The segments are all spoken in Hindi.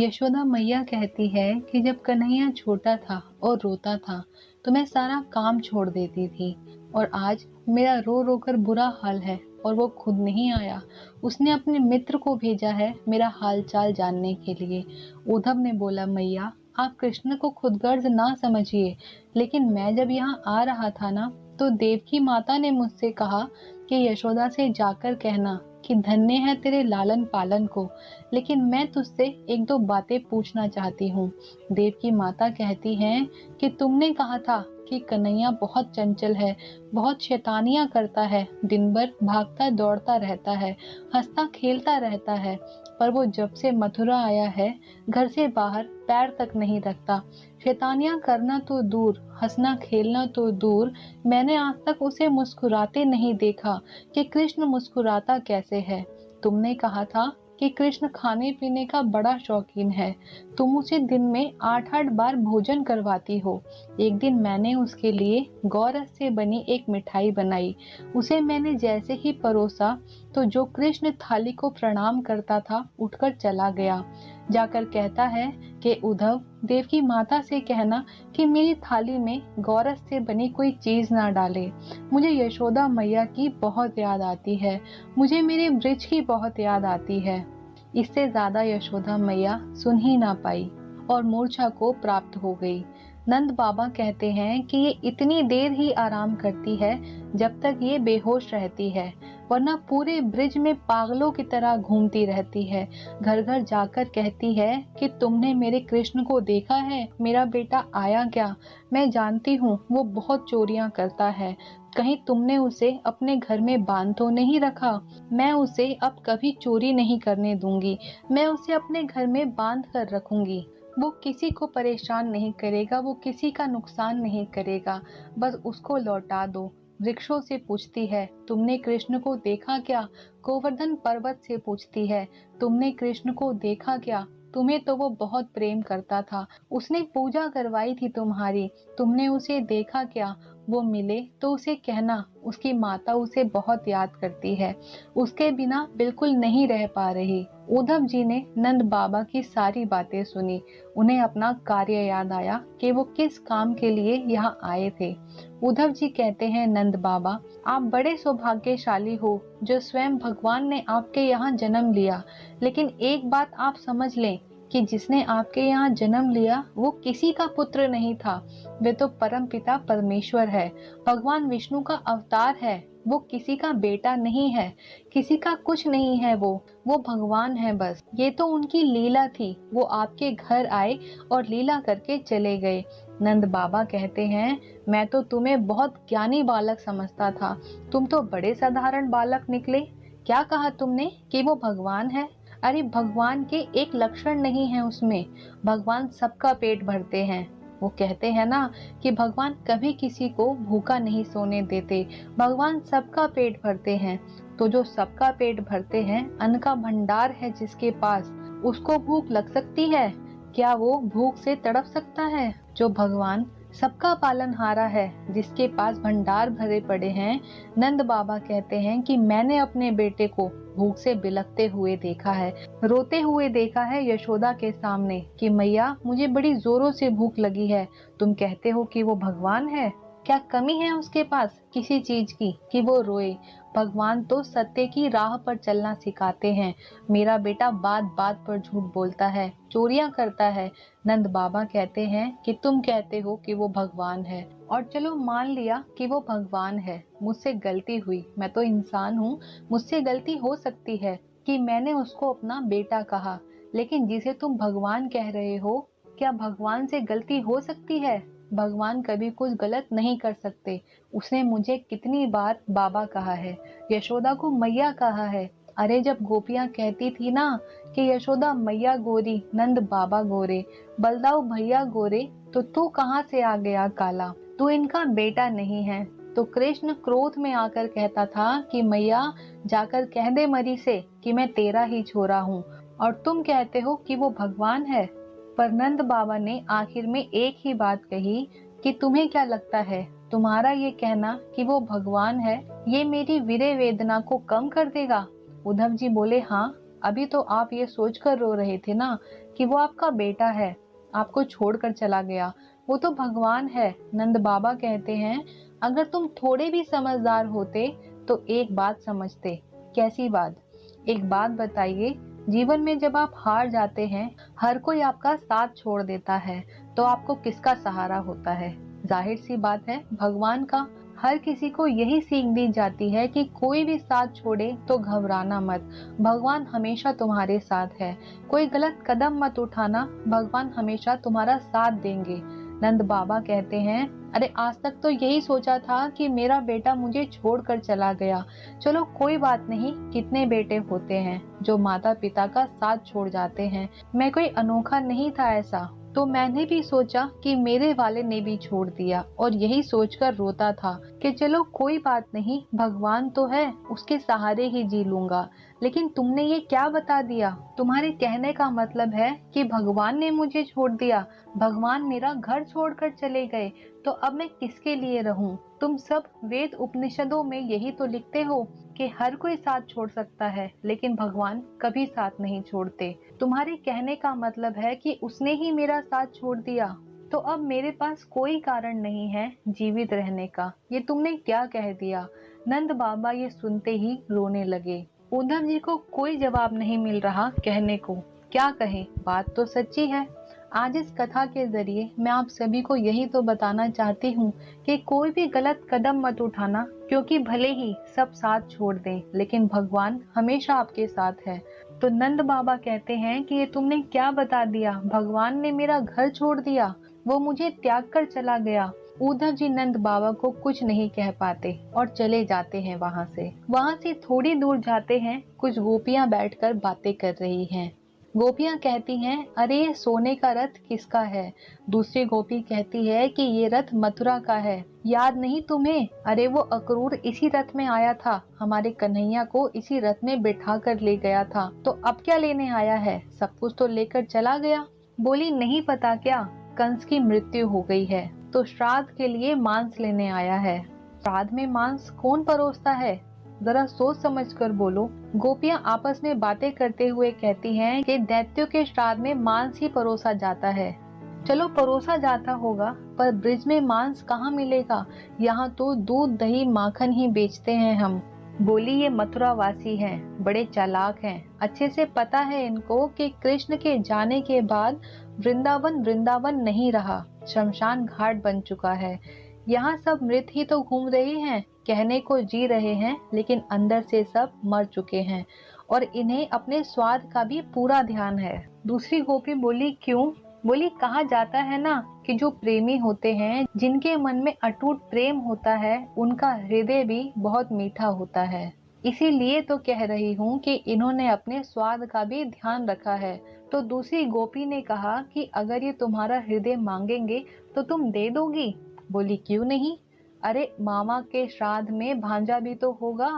यशोदा मैया कहती है कि जब कन्हैया छोटा था और रोता था तो मैं सारा काम छोड़ देती थी, और आज मेरा रो रो कर बुरा हाल है और वो खुद नहीं आया। उसने अपने मित्र को भेजा है मेरा हाल चाल जानने के लिए। उद्धव ने बोला, मैया आप कृष्ण को खुदगर्ज ना समझिए, लेकिन मैं जब यहाँ आ रहा था ना तो देवकी माता ने मुझसे कहा कि यशोदा से जाकर कहना कि धन्य है तेरे लालन पालन को, लेकिन मैं तुझसे एक दो बातें पूछना चाहती हूँ। देवकी माता कहती हैं कि तुमने कहा था कि कन्हैया बहुत चंचल है, बहुत शैतानियां करता है, दिन भर भागता दौड़ता रहता है, हंसता खेलता रहता है, पर वो जब से मथुरा आया है घर से बाहर पैर तक नहीं रखता। शैतानियां करना तो दूर, हंसना खेलना तो दूर, मैंने आज तक उसे मुस्कुराते नहीं देखा कि कृष्ण मुस्कुराता कैसे है। तुमने कहा था कि कृष्ण खाने पीने का बड़ा शौकीन है, तुम उसे दिन में 8-8 बार भोजन करवाती हो। एक दिन मैंने उसके लिए गौरस से बनी एक मिठाई बनाई, उसे मैंने जैसे ही परोसा तो जो कृष्ण थाली को प्रणाम करता था उठकर चला गया। जाकर कहता है कि उद्धव, देवकी माता से कहना कि मेरी थाली में गौरस से बनी कोई चीज ना डाले। मुझे यशोदा मैया की बहुत याद आती है, मुझे मेरे ब्रिज की बहुत याद आती है। इससे ज्यादा यशोदा मैया सुन ही ना पाई और मूर्छा को प्राप्त हो गई। नंद बाबा कहते हैं कि ये इतनी देर ही आराम करती है जब तक ये बेहोश रहती है, वरना पूरे ब्रिज में पागलों की तरह घूमती रहती है। घर घर जाकर कहती है कि तुमने मेरे कृष्ण को देखा है, मेरा बेटा आया क्या? मैं जानती हूँ वो बहुत चोरियां करता है, कहीं तुमने उसे अपने घर में बांध तो नहीं रखा? मैं उसे अब कभी चोरी नहीं करने दूंगी, मैं उसे अपने घर में बांध कर रखूंगी। वो किसी को परेशान नहीं करेगा, वो किसी का नुकसान नहीं करेगा, बस उसको लौटा दो। वृक्षों से पूछती है, तुमने कृष्ण को देखा क्या? गोवर्धन पर्वत से पूछती है, तुमने कृष्ण को देखा क्या? तुम्हें तो वो बहुत प्रेम करता था, उसने पूजा करवाई थी तुम्हारी, तुमने उसे देखा क्या? वो मिले तो उसे कहना उसकी माता उसे बहुत याद करती है, उसके बिना बिल्कुल नहीं रह पा रही। उद्धव जी ने नंद बाबा की सारी बातें सुनी। उन्हें अपना कार्य याद आया कि वो किस काम के लिए यहाँ आए थे। उद्धव जी कहते हैं, नंद बाबा आप बड़े सौभाग्यशाली हो जो स्वयं भगवान ने आपके यहाँ जन्म लिया। लेकिन एक बात आप समझ लें कि जिसने आपके यहाँ जन्म लिया वो किसी का पुत्र नहीं था, वे तो परम पिता परमेश्वर है, भगवान विष्णु का अवतार है। वो किसी का बेटा नहीं है, किसी का कुछ नहीं है, वो भगवान है बस। ये तो उनकी लीला थी, वो आपके घर आए और लीला करके चले गए। नंद बाबा कहते हैं, मैं तो तुम्हें बहुत ज्ञानी बालक समझता था, तुम तो बड़े साधारण बालक निकले। क्या कहा तुमने कि वो भगवान है? अरे भगवान के एक लक्षण नहीं है उसमें, भगवान सबका पेट भरते हैं। वो कहते हैं ना कि भगवान कभी किसी को भूखा नहीं सोने देते, भगवान सबका पेट भरते हैं। तो जो सबका पेट भरते हैं, अन्न का भंडार है जिसके पास, उसको भूख लग सकती है क्या? वो भूख से तड़प सकता है? जो भगवान सबका पालनहारा है, जिसके पास भंडार भरे पड़े हैं, नंद बाबा कहते हैं कि मैंने अपने बेटे को भूख से बिलखते हुए देखा है, रोते हुए देखा है यशोदा के सामने कि मैया मुझे बड़ी जोरों से भूख लगी है। तुम कहते हो कि वो भगवान है? क्या कमी है उसके पास किसी चीज की कि वो रोए? भगवान तो सत्य की राह पर चलना सिखाते हैं। मेरा बेटा बात बात पर झूठ बोलता है, चोरियां करता है। नंद बाबा कहते हैं कि तुम कहते हो कि वो भगवान है, और चलो मान लिया कि वो भगवान है, मुझसे गलती हुई, मैं तो इंसान हूँ, मुझसे गलती हो सकती है कि मैंने उसको अपना बेटा कहा। लेकिन जिसे तुम भगवान कह रहे हो, क्या भगवान से गलती हो सकती है? भगवान कभी कुछ गलत नहीं कर सकते। उसने मुझे कितनी बार बाबा कहा है, यशोदा को मैया कहा है। अरे जब गोपियां कहती थी ना कि यशोदा मैया गोरी, नंद बाबा गोरे, बलदाऊ भैया गोरे, तो तू कहाँ से आ गया काला, तू इनका बेटा नहीं है। तो कृष्ण क्रोध में आकर कहता था कि मैया जाकर कह दे मरी से कि मैं तेरा ही छोरा हूँ, और तुम कहते हो कि वो भगवान है। पर नंद बाबा ने आखिर में एक ही बात कही कि तुम्हें क्या लगता है, तुम्हारा ये कहना कि वो भगवान है, ये मेरी वीर्य वेदना को कम कर देगा? उद्धव जी बोले, हाँ, अभी तो आप ये सोचकर रो रहे थे ना कि वो आपका बेटा है, आपको छोड़कर चला गया। वो तो भगवान है। नंद बाबा कहते हैं, अगर तुम थोड़े भी समझदार होते तो एक बात समझते। कैसी बात? एक बात बताइए, जीवन में जब आप हार जाते हैं, हर कोई आपका साथ छोड़ देता है, तो आपको किसका सहारा होता है? जाहिर सी बात है, भगवान का। हर किसी को यही सीख दी जाती है कि कोई भी साथ छोड़े तो घबराना मत, भगवान हमेशा तुम्हारे साथ है। कोई गलत कदम मत उठाना, भगवान हमेशा तुम्हारा साथ देंगे। नंद बाबा कहते हैं, अरे आज तक तो यही सोचा था कि मेरा बेटा मुझे छोड़कर चला गया। चलो कोई बात नहीं, कितने बेटे होते हैं जो माता पिता का साथ छोड़ जाते हैं। मैं कोई अनोखा नहीं था ऐसा, तो मैंने भी सोचा कि मेरे वाले ने भी छोड़ दिया और यही सोचकर रोता था कि चलो कोई बात नहीं, भगवान तो है, उसके सहारे ही जी लूंगा। लेकिन तुमने ये क्या बता दिया? तुम्हारे कहने का मतलब है कि भगवान ने मुझे छोड़ दिया, भगवान मेरा घर छोड़कर चले गए, तो अब मैं किसके लिए रहूं? तुम सब वेद उपनिषदों में यही तो लिखते हो कि हर कोई साथ छोड़ सकता है, लेकिन भगवान कभी साथ नहीं छोड़ते। तुम्हारे कहने का मतलब है कि उसने ही मेरा साथ छोड़ दिया, तो अब मेरे पास कोई कारण नहीं है जीवित रहने का। ये तुमने क्या कह दिया? नंद बाबा ये सुनते ही रोने लगे। उद्धव जी को कोई जवाब नहीं मिल रहा कहने को। क्या कहें, बात तो सच्ची है। आज इस कथा के जरिए मैं आप सभी को यही तो बताना चाहती हूँ कि कोई भी गलत कदम मत उठाना, क्योंकि भले ही सब साथ छोड़ दें, लेकिन भगवान हमेशा आपके साथ है। तो नंद बाबा कहते हैं कि ये तुमने क्या बता दिया? भगवान ने मेरा घर छोड़ दिया, वो मुझे त्याग कर चला गया। उद्धव जी नंद बाबा को कुछ नहीं कह पाते और चले जाते हैं वहाँ से। वहाँ से थोड़ी दूर जाते हैं, कुछ गोपियाँ बैठकर बातें कर रही हैं। गोपियाँ कहती हैं, अरे ये सोने का रथ किसका है? दूसरी गोपी कहती है कि ये रथ मथुरा का है, याद नहीं तुम्हें? अरे वो अक्रूर इसी रथ में आया था, हमारे कन्हैया को इसी रथ में बिठा कर ले गया था, तो अब क्या लेने आया है? सब कुछ तो लेकर चला गया। बोली, नहीं पता क्या, कंस की मृत्यु हो गई है, तो श्राद्ध के लिए मांस लेने आया है। श्राद्ध में मांस कौन परोसता है? जरा सोच समझ कर बोलो। गोपियां आपस में बातें करते हुए कहती हैं कि दैत्यों के श्राद्ध में मांस ही परोसा जाता है। चलो परोसा जाता होगा, पर ब्रिज में मांस कहाँ मिलेगा? यहाँ तो दूध दही माखन ही बेचते हैं हम। बोली, ये मथुरा वासी हैं, बड़े चालाक हैं, अच्छे से पता है इनको कि कृष्ण के जाने के बाद वृंदावन वृंदावन नहीं रहा, शमशान घाट बन चुका है। यहाँ सब मृत ही तो घूम रहे हैं, कहने को जी रहे हैं, लेकिन अंदर से सब मर चुके हैं और इन्हें अपने स्वाद का भी पूरा ध्यान है। दूसरी गोपी बोली, क्यों? बोली, कहा जाता है ना कि जो प्रेमी होते हैं, जिनके मन में अटूट प्रेम होता है, उनका हृदय भी बहुत मीठा होता है। इसीलिए तो कह रही हूँ कि इन्होंने अपने स्वाद का भी ध्यान रखा है। तो दूसरी गोपी ने कहा कि अगर ये तुम्हारा हृदय मांगेंगे तो तुम दे दोगी? बोली, क्यों नहीं? अरे मामा के श्राद्ध में भांजा भी तो होगा,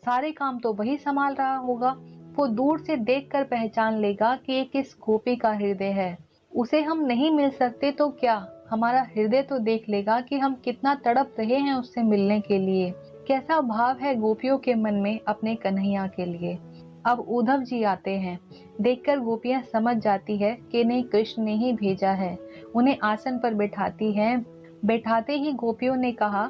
सारे काम तो वही संभाल रहा होगा, वो दूर से देखकर पहचान लेगा कि ये किस गोपी का हृदय है। उसे हम नहीं मिल सकते तो क्या, हमारा हृदय तो देख लेगा कि हम कितना तड़प रहे हैं उससे मिलने के लिए, कैसा भाव है गोपियों के मन में अपने कन्हैया के लिए। अब उद्धव जी आते हैं। देखकर गोपियां समझ जाती है कि इन्हें कृष्ण ने ही भेजा है। उन्हें आसन पर बैठाती है। बैठाते ही गोपियों ने कहा,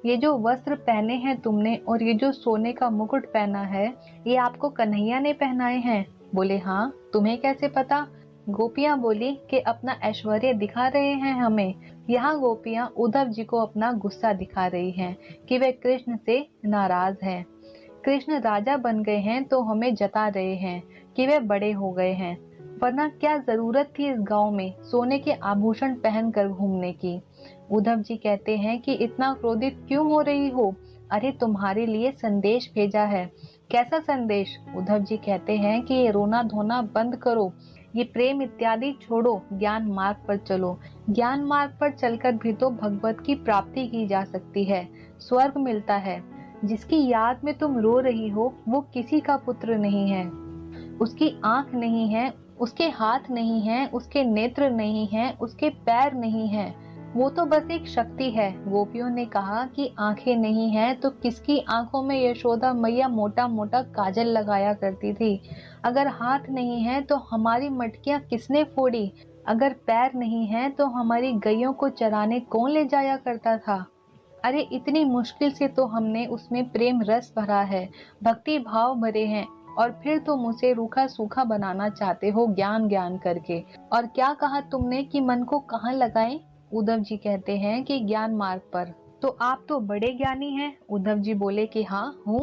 ये जो वस्त्र पहने हैं तुमने और ये जो सोने का मुकुट पहना है, ये आपको कन्हैया ने पहनाए हैं? बोले, हाँ, तुम्हें कैसे पता? गोपियां बोली कि अपना ऐश्वर्य दिखा रहे हैं हमें। यहाँ गोपियां उद्धव जी को अपना गुस्सा दिखा रही हैं कि वे कृष्ण से नाराज हैं। कृष्ण राजा बन गए हैं तो हमें जता रहे हैं कि वे बड़े हो गए हैं, वरना क्या जरूरत थी इस गांव में सोने के आभूषण पहनकर घूमने की। उद्धव जी कहते हैं कि इतना क्रोधित क्यों हो रही हो? अरे तुम्हारे लिए संदेश भेजा है। कैसा संदेश? उद्धव जी कहते हैं कि ये रोना धोना बंद करो, ये प्रेम इत्यादि छोड़ो, ज्ञान मार्ग पर चलो। ज्ञान मार्ग पर चलकर भी तो भगवत की प्राप्ति की जा सकती है, स्वर्ग मिलता है। जिसकी याद में तुम रो रही हो वो किसी का पुत्र नहीं है, उसकी आंख नहीं है, उसके हाथ नहीं है, उसके नेत्र नहीं है, उसके पैर नहीं है, वो तो बस एक शक्ति है। गोपियों ने कहा कि आंखें नहीं हैं तो किसकी आंखों में यशोदा मैया मोटा मोटा काजल लगाया करती थी। अगर हाथ नहीं है तो हमारी मटकियां किसने फोड़ी। अगर पैर नहीं है तो हमारी गैयों को चराने कौन ले जाया करता था। अरे इतनी मुश्किल से तो हमने उसमें प्रेम रस भरा है, भक्ति भाव भरे हैं, और फिर तुम उसे रूखा सूखा बनाना चाहते हो ज्ञान ज्ञान करके। और क्या कहा तुमने कि मन को कहाँ लगाएं? उद्धव जी कहते हैं कि ज्ञान मार्ग पर। तो आप तो बड़े ज्ञानी हैं। उद्धव जी बोले कि हाँ हूँ।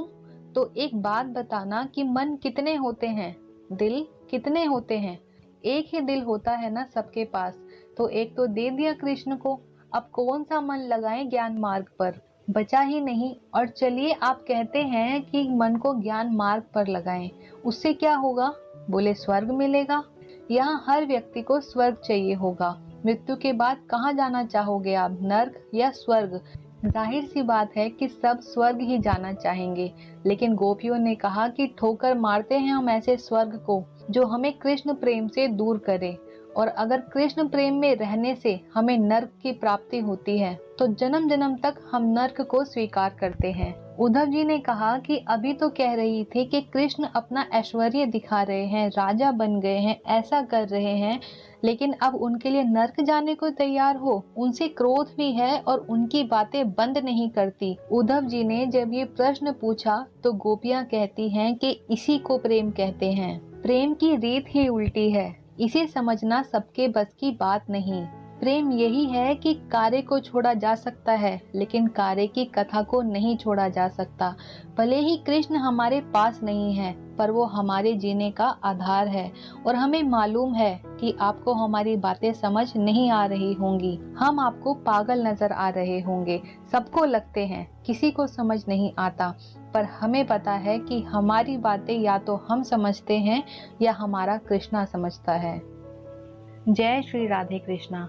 तो एक बात बताना कि मन कितने होते हैं, दिल कितने होते हैं? एक ही दिल होता है ना सबके पास, तो एक तो दे दिया कृष्ण को। अब कौन सा मन लगाएं ज्ञान मार्ग पर, बचा ही नहीं। और चलिए आप कहते हैं कि मन को ज्ञान मार्ग पर लगाएं, उससे क्या होगा? बोले स्वर्ग मिलेगा। यहाँ हर व्यक्ति को स्वर्ग चाहिए होगा। मृत्यु के बाद कहाँ जाना चाहोगे आप, नर्क या स्वर्ग? जाहिर सी बात है कि सब स्वर्ग ही जाना चाहेंगे, लेकिन गोपियों ने कहा कि ठोकर मारते हैं हम ऐसे स्वर्ग को जो हमें कृष्ण प्रेम से दूर करे। और अगर कृष्ण प्रेम में रहने से हमें नर्क की प्राप्ति होती है तो जन्म जन्म तक हम नर्क को स्वीकार करते हैं। उद्धव जी ने कहा कि अभी तो कह रही थी कि कृष्ण अपना ऐश्वर्य दिखा रहे हैं, राजा बन गए हैं, ऐसा कर रहे हैं, लेकिन अब उनके लिए नर्क जाने को तैयार हो। उनसे क्रोध भी है और उनकी बातें बंद नहीं करती। उद्धव जी ने जब ये प्रश्न पूछा तो गोपियां कहती हैं कि इसी को प्रेम कहते हैं। प्रेम की रीत ही उल्टी है, इसे समझना सबके बस की बात नहीं। प्रेम यही है कि कार्य को छोड़ा जा सकता है, लेकिन कार्य की कथा को नहीं छोड़ा जा सकता। भले ही कृष्ण हमारे पास नहीं है, पर वो हमारे जीने का आधार है। और हमें मालूम है कि आपको हमारी बातें समझ नहीं आ रही होंगी, हम आपको पागल नजर आ रहे होंगे। सबको लगते हैं, किसी को समझ नहीं आता, पर हमें पता है कि हमारी बातें या तो हम समझते हैं या हमारा कृष्णा समझता है। जय श्री राधे कृष्णा।